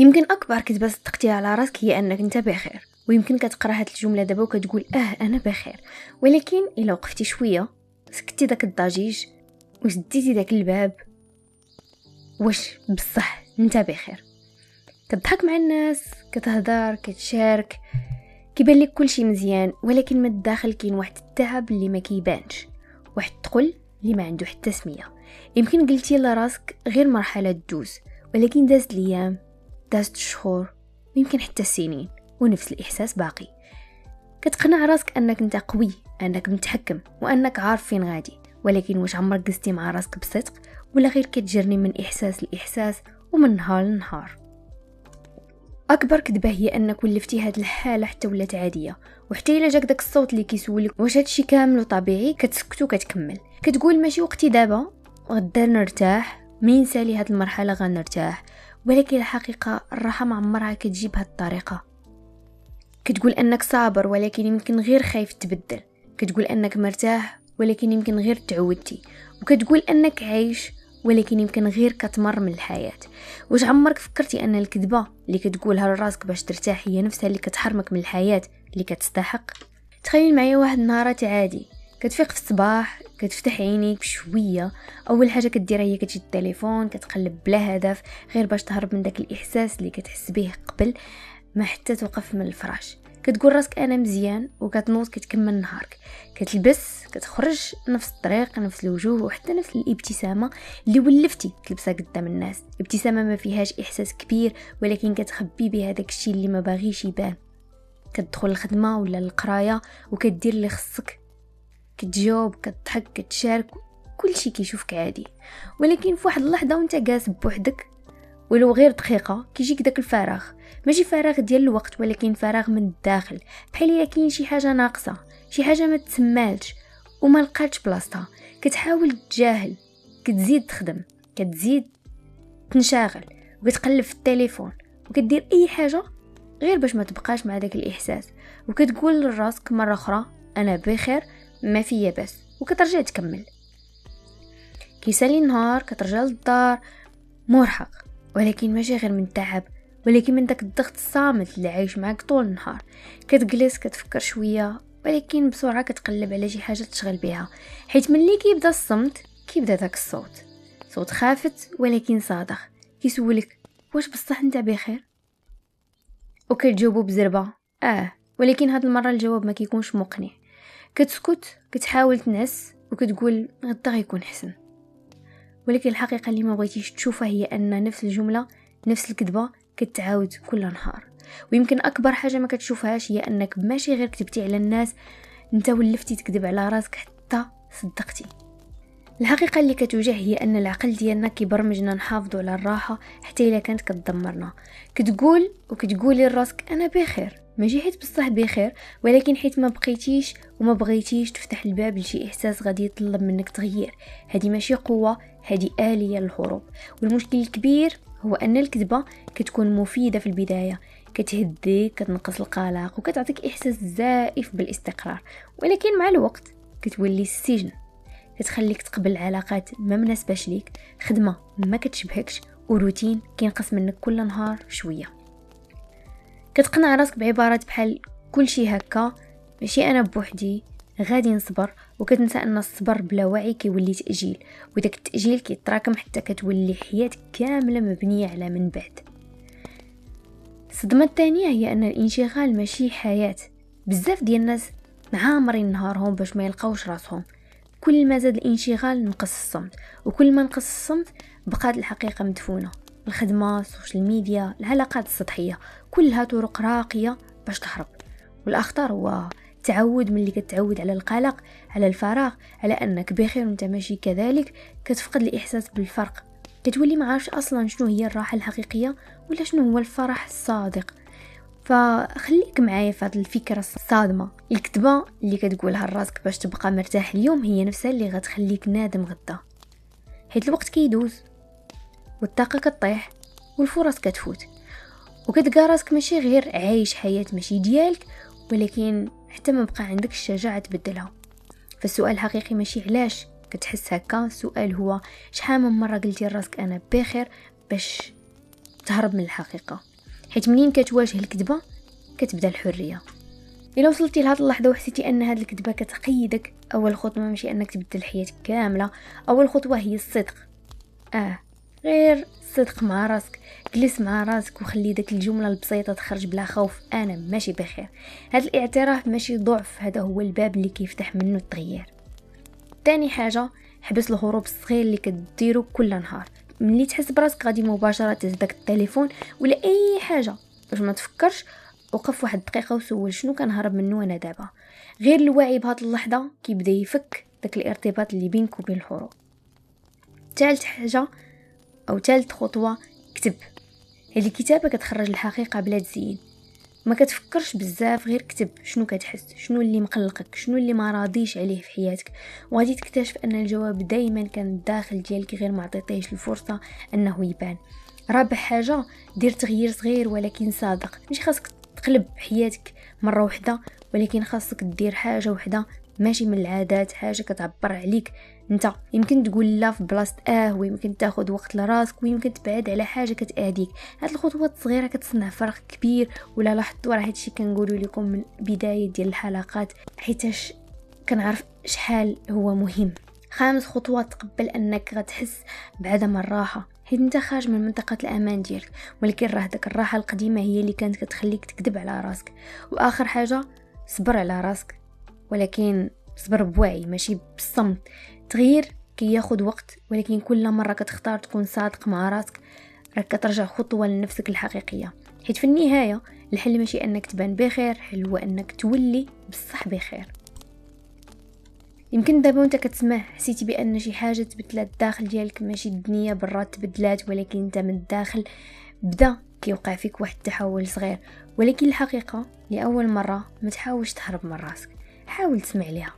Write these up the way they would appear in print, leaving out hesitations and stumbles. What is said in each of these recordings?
يمكن اكبر كذبه صدقتيها على راسك هي انك انت بخير، ويمكن كتقرا هاد الجمله دابا وكتقول انا بخير، ولكن الا وقفتي شويه سكتي داك الضجيج وسديتي داك الباب، واش بصح انت بخير؟ كتضحك مع الناس، كتهضر، كتشارك، كيبان لك كلشي مزيان، ولكن من الداخل كاين واحد التعب اللي ما كيبانش، واحد الثقل اللي ما عنده حتى سميه. يمكن قلتي لراسك غير مرحله تدوز، ولكن دازت الايام، دازت الشهور، ويمكن حتى السنين، ونفس الاحساس باقي. كتقنع راسك انك انت قوي، انك متحكم، وانك عارف فين غادي، ولكن واش عمرك قستي مع راسك بصدق، ولا غير كتجرني من احساس لاحساس ومن نهار لنهار؟ اكبر كذبه هي انك ولفتي هاد الحاله حتى ولات عاديه، وحتى الا جاك داك الصوت اللي كيسولك واش هادشي كامل طبيعي كتسكت وكتكمل، كتقول ماشي وقتي دابا، غدا نرتاح، مين سالي هاد المرحله غنرتاح. ولكن الحقيقه الراحه ما عمرها كتجي بهاد الطريقه. كتقول انك صابر، ولكن يمكن غير خايف تبدل. كتقول انك مرتاح، ولكن يمكن غير تعودتي. وكتقول انك عايش، ولكن يمكن غير كتمر من الحياة. واش عمرك فكرتي ان الكذبة اللي كتقولها لراسك باش ترتاح هي نفسها اللي كتحرمك من الحياة اللي كتستحق؟ تخيل معايا واحد النهارات عادي، كتفيق في الصباح، كتفتح عينيك بشويه، اول حاجه كديرها هي كتجي التليفون، كتقلب بلا هدف غير باش تهرب من داك الاحساس اللي كتحس به قبل ما حتى توقف من الفراش. كتقول راسك انا مزيان، وكتنوض كتكمل نهارك، كتلبس، كتخرج نفس الطريق، نفس الوجوه، وحتى نفس الابتسامه اللي ولفتي تلبسها قدام الناس. ابتسامه ما فيهاش احساس كبير، ولكن كتخبي بها داك الشيء اللي ما باغيش يبان. كتدخل الخدمه ولا القرايه وكدير اللي خصك، كتجاوب، كتضحك، كتشارك، كل شيء كيشوفك عادي. ولكن في واحد اللحظه وانت جالس بوحدك ولو غير دقيقه، كيجيك داك الفراغ، ماشي فراغ ديال الوقت، ولكن فراغ من الداخل، بحال الا كاين شي حاجه ناقصه، شي حاجه ما تسمالش وما لقاتش بلاصتها. كتحاول تجاهل، كتزيد تخدم، كتزيد تنشغل، وكتقلب في التليفون، وكدير اي حاجه غير باش ما تبقاش مع داك الاحساس، وكتقول لراسك مره اخرى انا بخير، ما فيا بس، وكترجع تكمل. كيسالي النهار، كترجع للدار مرهق، ولكن ماشي غير من التعب، ولكن من داك الضغط الصامت اللي عايش معاك طول النهار. كتجلس، كتفكر شويه، ولكن بسرعه كتقلب على شي حاجه تشغل بها، حيت ملي كيبدا الصمت كيبدا داك الصوت، صوت خافت ولكن صادق، كيسولك واش بصح انت بخير؟ وكتجاوبو بزربه ولكن هاد المره الجواب ما كيكونش مقنع. كتسكت، كتحاول تنعس، وكتقول غدا غيكون حسن. ولكن الحقيقه اللي ما بغيتيش تشوفها هي ان نفس الجمله، نفس الكذبه كتعاود كل نهار. ويمكن اكبر حاجه ما كتشوفهاش هي انك ماشي غير كذبتي على الناس، انت ولفتي تكذب على راسك حتى صدقتي. الحقيقه اللي كتوجع هي ان العقل ديالنا كيبرمجنا نحافظوا على الراحه حتى الا كانت كتدمرنا. كتقول وكتقولي لراسك انا بخير، ماشي حيت بصح بخير، ولكن حيت ما بقيتيش وما بغيتيش تفتح الباب لشي احساس غادي يطلب منك تغيير. هذه ماشي قوه، هذه آلية للهروب. والمشكل الكبير هو ان الكذبه كتكون مفيده في البدايه، كتهديك، كتنقص القلق، وكتعطيك احساس زائف بالاستقرار، ولكن مع الوقت كتولي السجن، كتخليك تقبل علاقات ما مناسباش ليك، خدمه ما كتشبهكش، وروتين كينقص منك كل نهار شويه. كتقنع راسك بعبارات بحال كل شيء هكا، ماشي انا بوحدي، غادي نصبر، وكتنسى ان الصبر بلا وعي كيولي تاجيل، وداك التاجيل كيتراكم حتى كتولي حياتك كامله مبنيه على من بعد. الصدمه الثانيه هي ان الانشغال ماشي حياه. بزاف ديال الناس معامرين نهارهم باش ما يلقاوش راسهم. كل ما زاد الانشغال نقص الصمت، وكل ما نقص الصمت بقات الحقيقه مدفونه. الخدمه، السوشيال ميديا، العلاقات السطحيه، كلها طرق راقيه باش تهرب. والاخطر هو تعود، من اللي كتعود على القلق، على الفراغ، على انك بخير وانت ماشي كذلك، كتفقد الاحساس بالفرق، كتولي ما عارفش اصلا شنو هي الراحه الحقيقيه ولا شنو هو الفرح الصادق. فخليك معايا في هذه الفكره الصادمه. الكذبه اللي كتقولها لراسك باش تبقى مرتاح اليوم هي نفسها اللي غتخليك نادم غدا، حيت الوقت كيدوز، والطاقه كطيح، والفرص كتفوت، وكتلقى راسك ماشي غير عايش حياه ماشي ديالك، ولكن حتى ما بقى عندك الشجاعه تبدلها. فالسؤال الحقيقي ماشي علاش كتحس هكا، السؤال هو شحال من مره قلتي لراسك انا بخير باش تهرب من الحقيقه، حيت منين كتواجه الكذبه كتبدا الحريه. الا وصلتي لهاد اللحظه وحسيتي ان هاد الكذبه كتقيدك، اول خطوه ماشي انك تبدل حياتك كامله، اول خطوه هي الصدق. غير الصدق مع راسك، جلس مع راسك وخلي داك الجمله البسيطه تخرج بلا خوف: انا ماشي بخير. هاد الاعتراف ماشي ضعف، هذا هو الباب اللي كيفتح منه التغيير. تاني حاجه، حبس الهروب الصغير اللي كديرو كل نهار. ملي تحس براسك غادي مباشره تهز داك التليفون ولا اي حاجه باش ما تفكرش، وقف واحد دقيقه وسول شنو كنهرب منه انا دابا. غير الوعي بهاد اللحظه كيبدا يفك داك الارتباط اللي بينك وبين الهروب. ثالث حاجه او ثالث خطوه، كتب. هذه الكتابه كتخرج الحقيقه بلا تزيين، ما كتفكرش بزاف، غير كتب شنو كتحس، شنو اللي مقلقك، شنو اللي ما راضيش عليه في حياتك، وغادي تكتشف ان الجواب دائما كان داخل ديالك، غير ما عطيتيهش الفرصه انه يبان. رابع حاجه، دير تغيير صغير ولكن صادق. مش خاصك تقلب حياتك مره واحده، ولكن خاصك دير حاجه واحده ماشي من العادات، حاجه كتعبر عليك انت. يمكن تقول لا في بلاصه ويمكن تاخذ وقت لراسك، ويمكن تبعد على حاجه كتاذيك. هاد الخطوات الصغيره كتصنع فرق كبير. ولا لاحظتوا راه هادشي كنقولوا لكم من بدايه ديال الحلقات، حيتاش كنعرف شحال هو مهم. خامس خطوه، تقبل انك غتحس بعدم الراحه، حيت انت خارج من منطقه الامان ديالك، ولكن راه داك الراحه القديمه هي اللي كانت كتخليك تكذب على راسك. واخر حاجه، صبر على راسك، ولكن صبر بوعي ماشي بالصمت. تغيير كياخد وقت، ولكن كل مره كتختار تكون صادق مع راسك راك كترجع خطوه لنفسك الحقيقيه. حيت في النهايه الحل ماشي انك تبان بخير، الحل هو انك تولي بصح بخير. يمكن دابا وانت كتسمع حسيتي بان شي حاجه تبدلات داخل ديالك، ماشي الدنيا برا تبدلات، ولكن انت من الداخل بدا كيوقع فيك واحد التحول صغير. ولكن الحقيقه لاول مره ما تحاولش تهرب من راسك، حاول تسمع ليها.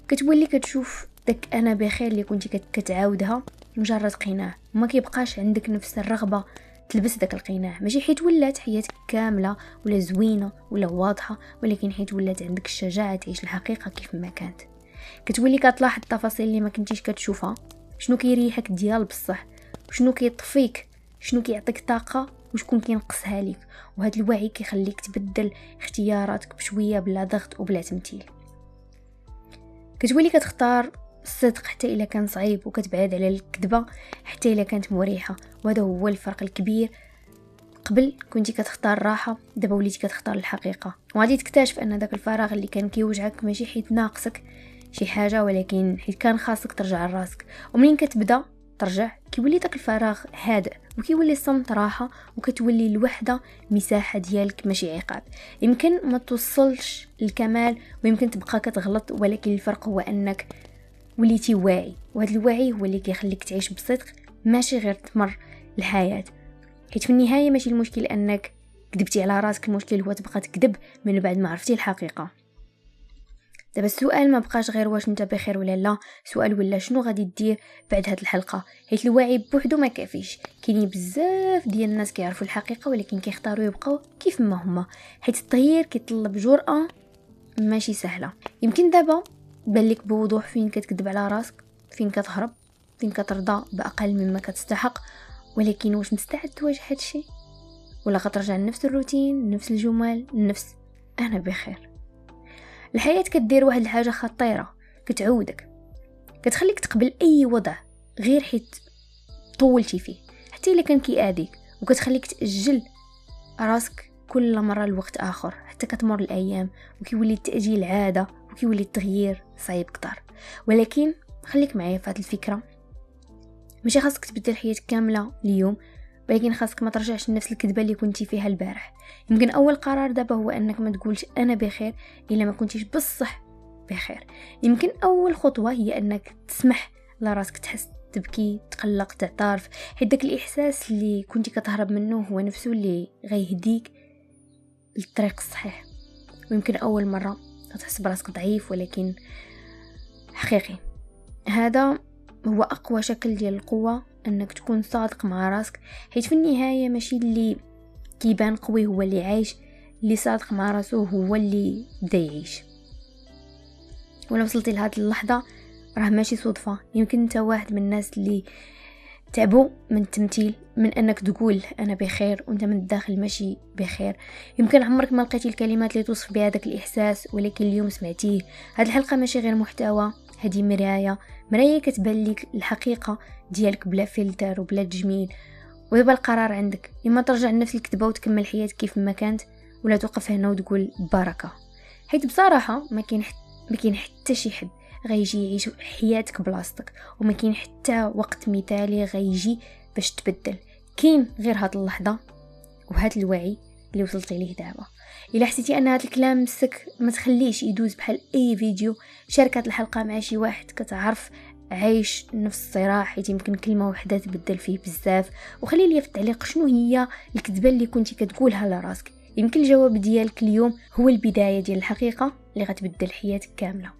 كتولي كتشوف داك انا بخير اللي كنتي كتعاودها مجرد قناع، وما كيبقاش عندك نفس الرغبه تلبس داك القناع. ماشي حيت ولات حياتك كامله ولا زوينه ولا واضحه، ولكن حيت ولات عندك الشجاعه تعيش الحقيقه كيف ما كانت. كتولي كتلاحظ التفاصيل اللي ما كنتيش كتشوفها، شنو كيريحك ديال بصح، وشنو كيطفيك، شنو كيعطيك طاقه وشكون كينقصها لك. وهذا الوعي كيخليك تبدل اختياراتك بشويه بلا ضغط وبلا تمثيل. كتولي كتختار الصدق حتى إلا كان صعيب، وكتبعد على الكذبة حتى إلا كانت مريحة. وهذا هو الفرق الكبير. قبل كنتي كتختار الراحة، دابا وليتي كتختار الحقيقة. وغادي تكتشف ان داك الفراغ اللي كان كيوجعك ماشي حيت ناقصك شي حاجة، ولكن حيت كان خاصك ترجع لراسك. ومنين كتبدا ترجع كيولي داك الفراغ هادئ، وكيولي الصمت راحة، وكتولي الوحدة مساحة ديالك ماشي عقاب. يمكن ما توصلش للكمال ويمكن تبقى كتغلط، ولكن الفرق هو انك وليتي واعي. وهذا الوعي هو اللي كيخليك تعيش بصدق، ماشي غير تمر الحياة. حيت في النهاية ماشي المشكل انك كذبتي على راسك، المشكل هو تبقى تكذب من بعد ما عرفتي الحقيقة. دابا السؤال ما بقاش غير واش انت بخير ولا لا، سؤال ولا شنو غادي دير بعد هاد الحلقه. حيت الوعي بوحدو ما كافيش، كاينين بزاف ديال الناس كيعرفوا الحقيقه ولكن كيختاروا يبقاو كيف ما هما، حيت التغيير كيطلب جرأة ماشي سهله. يمكن دابا بان لك بوضوح فين كتكذب على راسك، فين كتهرب، فين كترضى باقل مما كتستحق. ولكن واش مستعد تواجه هادشي، ولا غترجع لنفس الروتين، نفس الجمل، نفس انا بخير؟ الحياة كدير واحد الحاجة خطيرة، كتعودك، كتخليك تقبل اي وضع غير حيت طولتي فيه حتى الا كان كيأذيك، وكتخليك تأجل راسك كل مرة لوقت اخر حتى كتمر الايام وكيولي التأجيل عادة، وكيولي التغيير صعيب كتر. ولكن خليك معايا في هذه الفكرة، ماشي خاصك تبدل حياتك كاملة اليوم، ولكن خاصك ما ترجعش لنفس الكذبه اللي كنتي فيها البارح. يمكن اول قرار دابا هو انك ما تقولش انا بخير الا ما كنتيش بصح بخير. يمكن اول خطوه هي انك تسمح لراسك تحس، تبكي، تقلق، تعترف، حيت داك الاحساس اللي كنتي كتهرب منه هو نفسه اللي غيهديك للطريق الصحيح. ويمكن اول مره تحس براسك ضعيف، ولكن حقيقي هذا هو اقوى شكل ديال القوه، انك تكون صادق مع راسك. حيت في النهايه ماشي اللي كيبان قوي هو اللي عايش، اللي صادق مع راسه هو اللي بدا يعيش. ولا وصلتي لهاد اللحظه راه ماشي صدفه، يمكن انت واحد من الناس اللي تعبوا من التمثيل، من انك تقول انا بخير وانت من الداخل ماشي بخير. يمكن عمرك ما لقيتي الكلمات اللي توصف بها داك الاحساس، ولكن اليوم سمعتيه. هاد الحلقه ماشي غير محتوى، هذه مرايه كتبان لك الحقيقه ديالك بلا فلتر وبلا تجميل. ودابا القرار عندك، اما ترجع لنفس الكذبه وتكمل حياتك كيف ما كانت، ولا توقف هنا وتقول بركه. حيت بصراحه ما كاين حتى شي حد غيجي يعيش حياتك بلاصتك، وما كاين حتى وقت مثالي غيجي باش تبدل. كاين غير هاد اللحظه وهاد الوعي اللي وصلتي ليه دابا. الا حسيتي ان هاد الكلام مسك، ما تخليش يدوز بحال اي فيديو. شارك هاد الحلقه مع شي واحد كتعرف عايش نفس الصراع، حيت يمكن كلمه واحده تبدل فيه بزاف. وخلي لي في التعليق شنو هي الكذبه اللي كنتي كتقولها لراسك. يمكن الجواب ديالك اليوم هو البدايه ديال الحقيقه اللي غتبدل حياتك كامله.